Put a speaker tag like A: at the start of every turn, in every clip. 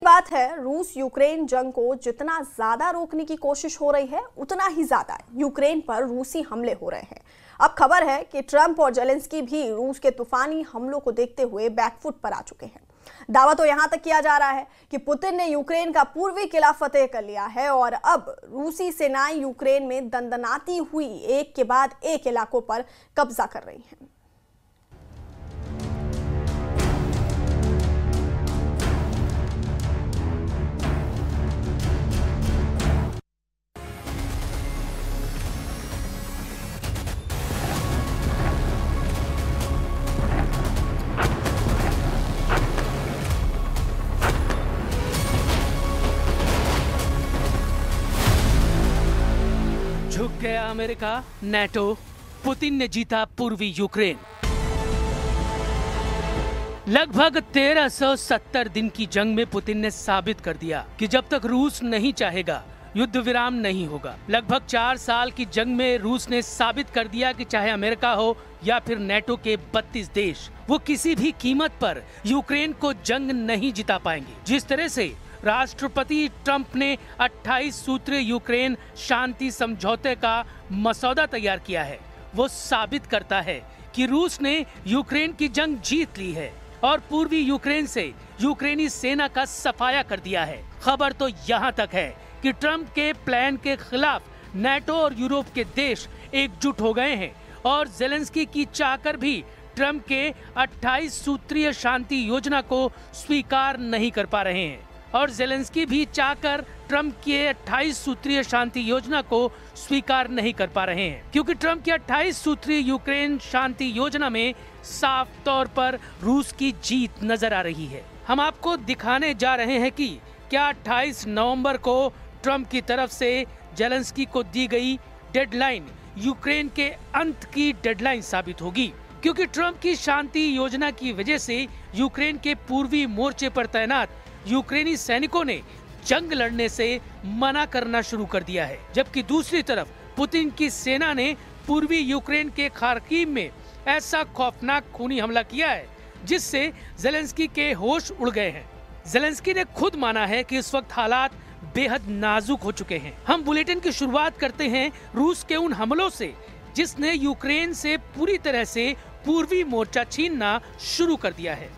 A: बात है, रूस यूक्रेन जंग को जितना ज्यादा रोकने की कोशिश हो रही है उतना ही ज्यादा यूक्रेन पर रूसी हमले हो रहे हैं। अब खबर है कि ट्रंप और जेलेंस्की भी रूस के तूफानी हमलों को देखते हुए बैकफुट पर आ चुके हैं। दावा तो यहां तक किया जा रहा है कि पुतिन ने यूक्रेन का पूर्वी किला फतेह कर लिया है और अब रूसी सेनाएं यूक्रेन में दंदनाती हुई एक के बाद एक इलाकों पर कब्जा कर रही हैं।
B: झुक गया अमेरिका, नेटो, पुतिन ने जीता पूर्वी यूक्रेन। लगभग 1370 दिन की जंग में पुतिन ने साबित कर दिया कि जब तक रूस नहीं चाहेगा युद्ध विराम नहीं होगा। लगभग 4 साल की जंग में रूस ने साबित कर दिया कि चाहे अमेरिका हो या फिर नेटो के 32 देश, वो किसी भी कीमत पर यूक्रेन को जंग नहीं जिता पाएंगे। जिस तरह से राष्ट्रपति ट्रंप ने 28 सूत्रीय यूक्रेन शांति समझौते का मसौदा तैयार किया है, वो साबित करता है कि रूस ने यूक्रेन की जंग जीत ली है और पूर्वी यूक्रेन से यूक्रेनी सेना का सफाया कर दिया है। खबर तो यहाँ तक है कि ट्रंप के प्लान के खिलाफ नेटो और यूरोप के देश एकजुट हो गए हैं और जेलेंस्की की चाहकर भी ट्रंप के 28 सूत्रीय शांति योजना को स्वीकार नहीं कर पा रहे हैं और जेलेंस्की भी चाहकर ट्रंप के 28 सूत्रीय शांति योजना को स्वीकार नहीं कर पा रहे हैं, क्योंकि ट्रंप की 28 सूत्रीय यूक्रेन शांति योजना में साफ तौर पर रूस की जीत नजर आ रही है। हम आपको दिखाने जा रहे हैं कि क्या 28 नवंबर को ट्रंप की तरफ से जेलेंस्की को दी गई डेडलाइन यूक्रेन के अंत की डेडलाइन साबित होगी, क्योंकि ट्रंप की शांति योजना की वजह से यूक्रेन के पूर्वी मोर्चे पर तैनात यूक्रेनी सैनिकों ने जंग लड़ने से मना करना शुरू कर दिया है, जबकि दूसरी तरफ पुतिन की सेना ने पूर्वी यूक्रेन के खार्किव में ऐसा खौफनाक खूनी हमला किया है जिससे जेलेंस्की के होश उड़ गए हैं। जेलेंस्की ने खुद माना है कि इस वक्त हालात बेहद नाजुक हो चुके हैं। हम बुलेटिन की शुरुआत करते हैं रूस के उन हमलों से जिसने यूक्रेन से पूरी तरह से पूर्वी मोर्चा छीनना शुरू कर दिया है।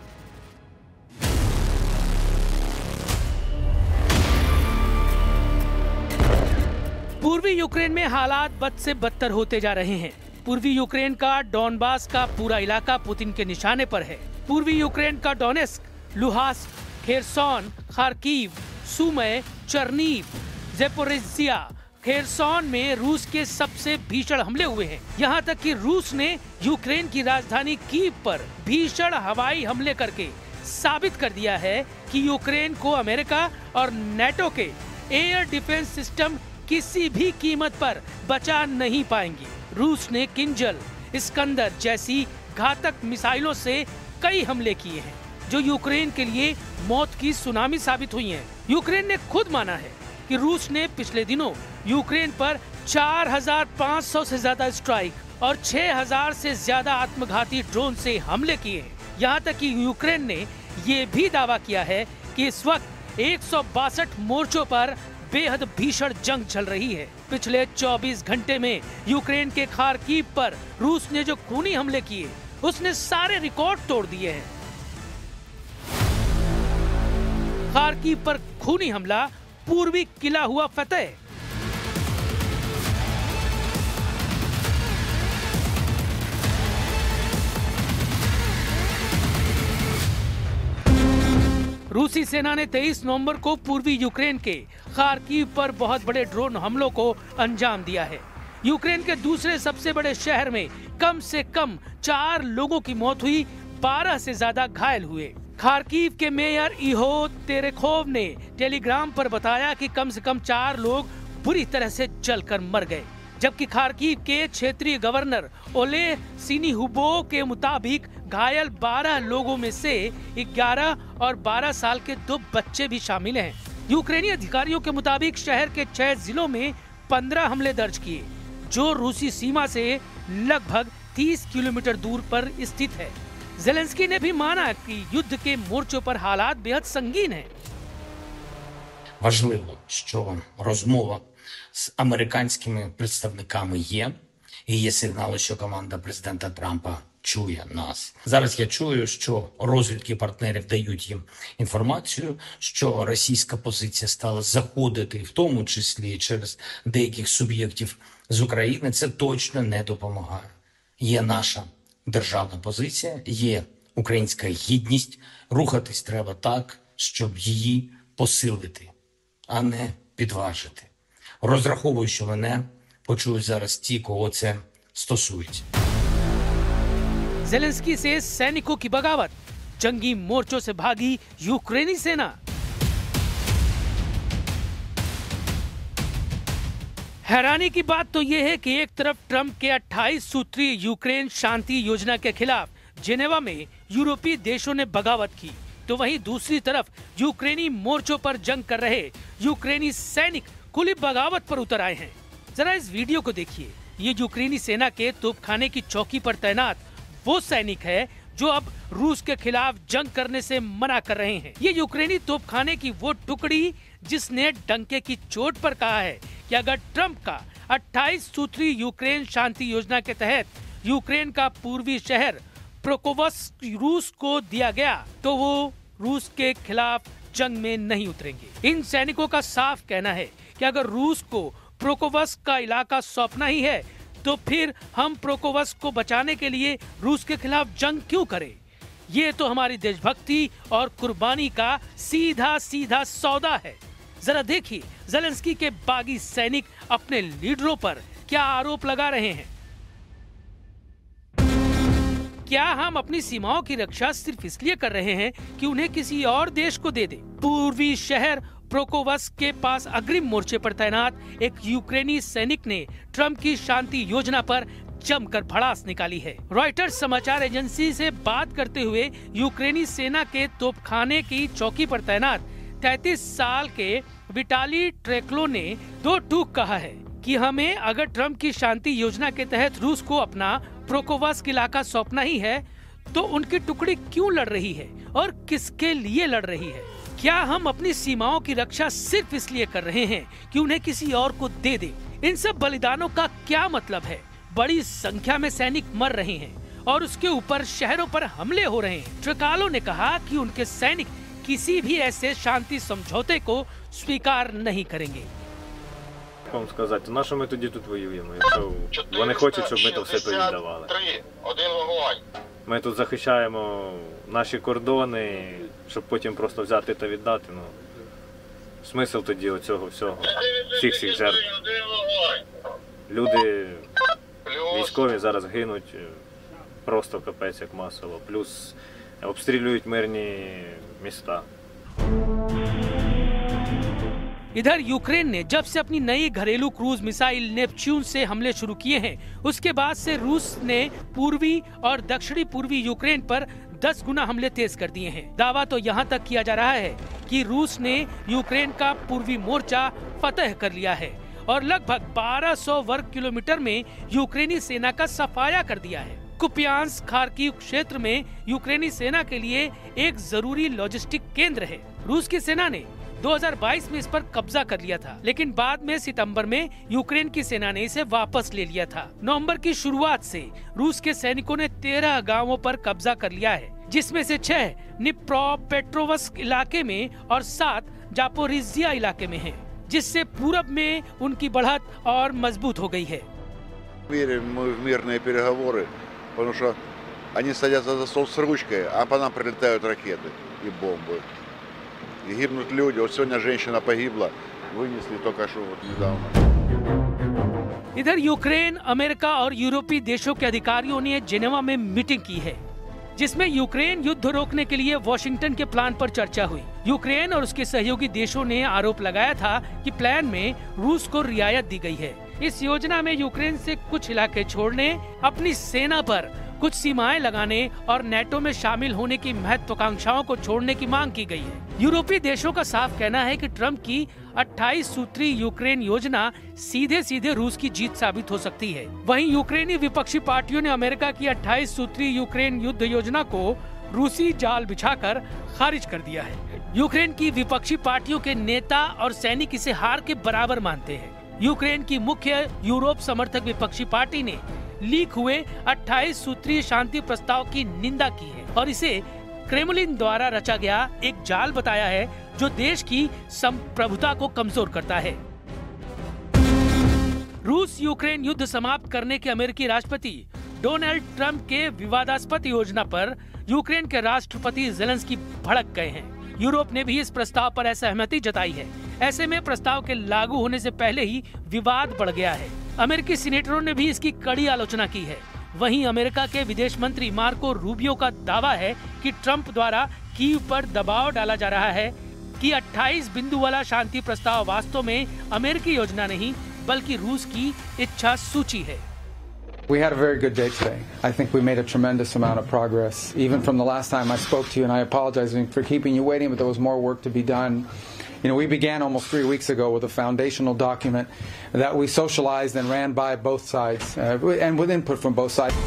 B: पूर्वी यूक्रेन में हालात बद से बदतर होते जा रहे हैं। पूर्वी यूक्रेन का डॉनबास का पूरा इलाका पुतिन के निशाने पर है। पूर्वी यूक्रेन का Donetsk, Luhansk, Kherson, Kharkiv, सुमय, चर्नीव, Zaporizhzhia, Kherson में रूस के सबसे भीषण हमले हुए हैं। यहाँ तक कि रूस ने यूक्रेन की राजधानी कीव पर भीषण हवाई हमले करके साबित कर दिया है कि यूक्रेन को अमेरिका और नेटो के एयर डिफेंस सिस्टम किसी भी कीमत पर बचा नहीं पाएंगी। रूस ने किंजल, इस्कंदर जैसी घातक मिसाइलों से कई हमले किए हैं जो यूक्रेन के लिए मौत की सुनामी साबित हुई हैं। यूक्रेन ने खुद माना है कि रूस ने पिछले दिनों यूक्रेन पर 4500 से ज्यादा स्ट्राइक और 6000 से ज्यादा आत्मघाती ड्रोन से हमले किए हैं। यहाँ तक कि यूक्रेन ने ये भी दावा किया है कि इस वक्त 162 मोर्चों पर बेहद भीषण जंग चल रही है। पिछले 24 घंटे में यूक्रेन के खार्किव पर रूस ने जो खूनी हमले किए उसने सारे रिकॉर्ड तोड़ दिए हैं। खार्किव पर खूनी हमला, पूर्वी किला हुआ फतेह। रूसी सेना ने 23 नवंबर को पूर्वी यूक्रेन के खार्किव पर बहुत बड़े ड्रोन हमलों को अंजाम दिया है। यूक्रेन के दूसरे सबसे बड़े शहर में कम से कम 4 लोगों की मौत हुई, 12 से ज्यादा घायल हुए। खार्किव के मेयर इहो तेरेखोव ने टेलीग्राम पर बताया कि कम से कम 4 लोग बुरी तरह से जलकर मर गए, जबकि खार्किव के क्षेत्रीय गवर्नर ओले सिनिहुबो के मुताबिक घायल 12 लोगों में से 11 और 12 साल के 2 बच्चे भी शामिल हैं। यूक्रेनी अधिकारियों के मुताबिक शहर के 6 जिलों में 15 हमले दर्ज किए, जो रूसी सीमा से लगभग 30 किलोमीटर दूर पर स्थित है। जेलेंस्की ने भी माना कि युद्ध के मोर्चों पर हालात बेहद संगीन हैं।
C: Важливо, що розмова з американськими представниками є, і є сигнали, що команда президента Трампа чує нас. Зараз я чую, що розвідки партнерів дають їм інформацію, що російська позиція стала заходити, в тому числі через деяких суб'єктів з України. Це точно не допомагає. Є наша державна позиція, є українська гідність. Рухатись треба так, щоб її посилити, а не підважити. Розраховую, що мене почують зараз ті, кого це стосується.
B: जेलेंस्की से सैनिकों की बगावत, जंगी मोर्चों से भागी यूक्रेनी सेना। हैरानी की बात तो यह है कि एक तरफ ट्रंप के 28 सूत्रीय यूक्रेन शांति योजना के खिलाफ जेनेवा में यूरोपीय देशों ने बगावत की, तो वहीं दूसरी तरफ यूक्रेनी मोर्चों पर जंग कर रहे यूक्रेनी सैनिक खुली बगावत पर उतर आए हैं। जरा इस वीडियो को देखिए। ये यूक्रेनी सेना के तोपखाने की चौकी पर तैनात वो सैनिक है जो अब रूस के खिलाफ जंग करने से मना कर रहे हैं। ये यूक्रेनी तोपखाने की वो टुकड़ी जिसने डंके की चोट पर कहा है कि अगर ट्रंप का 28 सूत्री यूक्रेन शांति योजना के तहत यूक्रेन का पूर्वी शहर प्रोकोवस्क रूस को दिया गया तो वो रूस के खिलाफ जंग में नहीं उतरेंगे। इन सैनिकों का साफ कहना है कि अगर रूस को प्रोकोवस्क का इलाका सौंपना ही है तो फिर हम प्रोकोवस्क को बचाने के लिए रूस के खिलाफ जंग क्यों करें? ये तो हमारी देशभक्ति और कुर्बानी का सीधा सीधा सौदा है। जरा देखिए ज़ेलेंस्की के बागी सैनिक अपने लीडरों पर क्या आरोप लगा रहे हैं। क्या हम अपनी सीमाओं की रक्षा सिर्फ इसलिए कर रहे हैं कि उन्हें किसी और देश को दे दें? पूर्वी शहर प्रोकोवस्क के पास अग्रिम मोर्चे पर तैनात एक यूक्रेनी सैनिक ने ट्रंप की शांति योजना पर जमकर भड़ास निकाली है। रॉयटर्स समाचार एजेंसी से बात करते हुए यूक्रेनी सेना के तोपखाने की चौकी पर तैनात 33 साल के विटाली ट्रेक्लो ने दो टूक कहा है कि हमें अगर ट्रंप की शांति योजना के तहत रूस को अपना प्रोकोवस्क इलाका सौंपना ही है तो उनकी टुकड़ी क्यों लड़ रही है और किसके लिए लड़ रही है? क्या हम अपनी सीमाओं की रक्षा सिर्फ इसलिए कर रहे हैं कि उन्हें किसी और को दे दें? इन सब बलिदानों का क्या मतलब है? बड़ी संख्या में सैनिक मर रहे हैं और उसके ऊपर शहरों पर हमले हो रहे हैं। ट्रिकालो ने कहा कि उनके सैनिक किसी भी ऐसे शांति समझौते को स्वीकार नहीं करेंगे।
D: Вам сказати, на що ми тоді тут воюємо, якщо вони хочуть, щоб ми то все повіддавали. Ми тут захищаємо наші кордони, щоб потім просто взяти та віддати. Ну, смисл тоді оцього всього, всіх жертв. Люди військові зараз гинуть просто капець як масово, плюс обстрілюють мирні міста.
B: इधर यूक्रेन ने जब से अपनी नई घरेलू क्रूज मिसाइल नेपच्यून से हमले शुरू किए हैं, उसके बाद से रूस ने पूर्वी और दक्षिणी पूर्वी यूक्रेन पर 10 गुना हमले तेज कर दिए हैं। दावा तो यहाँ तक किया जा रहा है कि रूस ने यूक्रेन का पूर्वी मोर्चा फतह कर लिया है और लगभग 1200 वर्ग किलोमीटर में यूक्रेनी सेना का सफाया कर दिया है। कुपियांस्क खार्किव क्षेत्र में यूक्रेनी सेना के लिए एक जरूरी लॉजिस्टिक केंद्र है। रूस की सेना ने 2022 में इस पर कब्जा कर लिया था, लेकिन बाद में सितंबर में यूक्रेन की सेना ने इसे वापस ले लिया था। नवंबर की शुरुआत से रूस के सैनिकों ने 13 गांवों पर कब्जा कर लिया है, जिसमें से 6 निप्रोपेट्रोवस्क इलाके में और 7 जापोरिजिया इलाके में हैं, जिससे पूरब में उनकी बढ़त और मजबूत हो गई है।
E: Верим мы в мирные переговоры, потому что они садятся за стол с ручкой, а по нам прилетают ракеты и бомбы. И гибнут люди. Вот сегодня женщина погибла, вынесли только что вот недавно.
B: इधर यूक्रेन, अमेरिका और यूरोपीय देशों के अधिकारियों ने जेनेवा में मीटिंग की है, जिसमें यूक्रेन युद्ध रोकने के लिए वॉशिंगटन के प्लान पर चर्चा हुई। यूक्रेन और उसके सहयोगी देशों ने आरोप लगाया था कि प्लान में रूस को रियायत दी गई है। इस योजना में यूक्रेन से कुछ इलाके छोड़ने, अपनी सेना पर कुछ सीमाएं लगाने और नेटो में शामिल होने की महत्वाकांक्षाओं को छोड़ने की मांग की गई है। यूरोपीय देशों का साफ कहना है कि ट्रंप की 28 सूत्री यूक्रेन योजना सीधे सीधे रूस की जीत साबित हो सकती है। वहीं यूक्रेनी विपक्षी पार्टियों ने अमेरिका की 28 सूत्री यूक्रेन युद्ध योजना को रूसी जाल बिछाकर खारिज कर दिया है। यूक्रेन की विपक्षी पार्टियों के नेता और सैनिक इसे हार के बराबर मानते हैं। यूक्रेन की मुख्य यूरोप समर्थक विपक्षी पार्टी ने लीक हुए 28 सूत्रीय शांति प्रस्ताव की निंदा की है और इसे क्रेमलिन द्वारा रचा गया एक जाल बताया है जो देश की संप्रभुता को कमजोर करता है। रूस यूक्रेन युद्ध समाप्त करने के अमेरिकी राष्ट्रपति डोनाल्ड ट्रंप के विवादास्पद योजना पर यूक्रेन के राष्ट्रपति ज़ेलेंस्की भड़क गए हैं। यूरोप ने भी इस प्रस्ताव पर असहमति जताई है। ऐसे में प्रस्ताव के लागू होने से पहले ही विवाद बढ़ गया है। अमेरिकी सीनेटरों ने भी इसकी कड़ी आलोचना की है। वहीं अमेरिका के विदेश मंत्री मार्को रूबियो का दावा है कि ट्रंप द्वारा कीव पर दबाव डाला जा रहा है कि 28 बिंदु वाला शांति प्रस्ताव वास्तव में अमेरिकी योजना नहीं बल्कि रूस की इच्छा सूची है।
F: We had a very good day today. I think we made a tremendous amount of progress. Even from the last time I spoke to you, and I apologize for keeping you waiting, but there was more work to be done. You know, we began almost 3 weeks ago with a foundational document that we socialized and ran by both sides, and with input from both sides.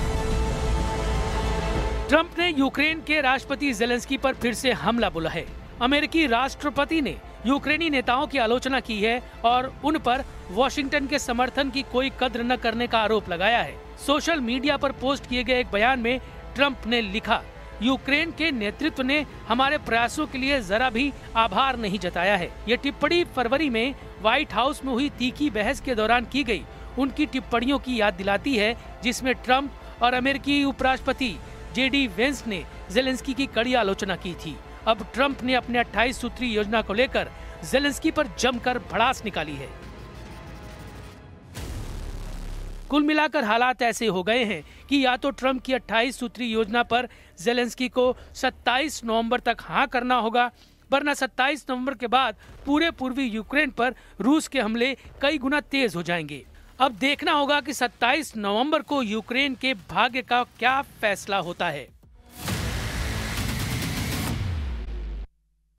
B: Trump ने Ukraine के राष्ट्रपति Zelensky पर फिर से हमला बोला है। अमेरिकी राष्ट्रपति ने यूक्रेनी नेताओं की आलोचना की है और उन पर वॉशिंगटन के समर्थन की कोई कद्र न करने का आरोप लगाया है। सोशल मीडिया पर पोस्ट किए गए एक बयान में ट्रंप ने लिखा, यूक्रेन के नेतृत्व ने हमारे प्रयासों के लिए जरा भी आभार नहीं जताया है। ये टिप्पणी फरवरी में व्हाइट हाउस में हुई तीखी बहस के दौरान की गई उनकी टिप्पणियों की याद दिलाती है, जिसमें ट्रंप और अमेरिकी उपराष्ट्रपति JD वेंस ने ज़ेलेंस्की की कड़ी आलोचना की थी। अब ट्रंप ने अपने 28 सूत्री योजना को लेकर ज़ेलेंस्की पर जमकर भड़ास निकाली है। कुल मिलाकर हालात ऐसे हो गए हैं कि या तो ट्रंप की 28 सूत्री योजना पर ज़ेलेंस्की को 27 नवंबर तक हाँ करना होगा, वरना 27 नवंबर के बाद पूरे पूर्वी यूक्रेन पर रूस के हमले कई गुना तेज हो जाएंगे। अब देखना होगा कि 27 नवंबर को यूक्रेन के भाग्य का क्या फैसला होता है।